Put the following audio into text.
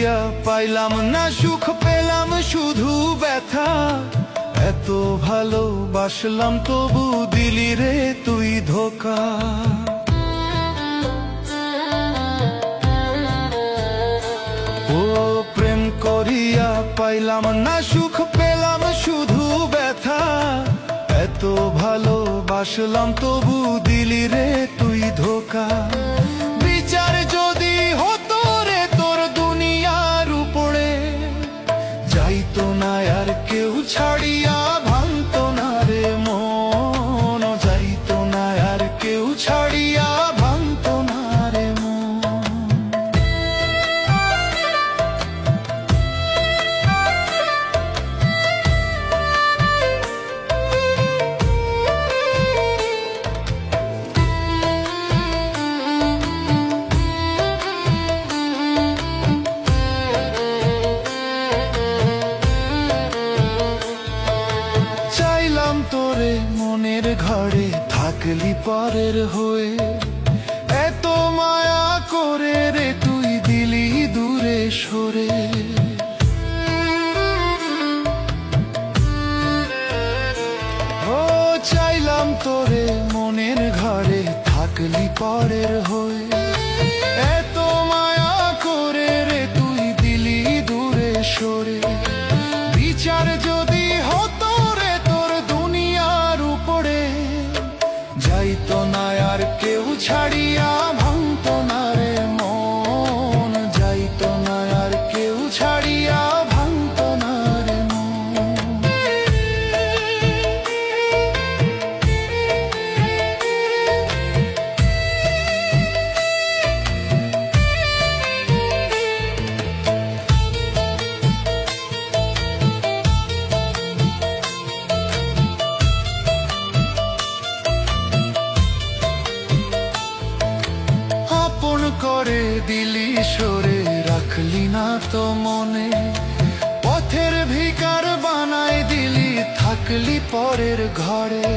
করিয়া পাইলাম না সুখ, পেলাম শুধু ব্যথা। এত ভালোবাসলাম তবু দিলি রে তুই ধোঁকা। ও প্রেম করিয়া পাইলাম না সুখ, পেলাম শুধু ব্যথা। এত ভালোবাসলাম তবু দিলি রে তুই ধোঁকা। বিচার যদি হতো রে তোর দুনিয়ার উপরে, যাইতো না আর কেউ ছাড়িয়া, ভাঙতো না রে মন। যাইতো না আর কেউ ছাড়িয়া, ভাঙতো না রে মন। তোরে মনের ঘরে থাকলি পরের হয়ে, এত মায়া করে রে তুই দিলি দূরে সরে। ও চাইলাম তোরে মনের ঘরে থাকলি পরের হয়ে, এত মায়া করে রে তুই দিলি দূরে সরে। বিচার যদি হতো রে তোর দুনিয়ার উপরে, যাইতো না আর কেউ ছাড়িয়া, ভাঙতো না রে মন। যাইতো না আর কেউ ছাড়িয়া, ভাঙতো না রে মন। করে দিলি সরে, রাখলি না তো মনে। পথের ভিখার বানাই দিলি, থাকলি পরের ঘরে।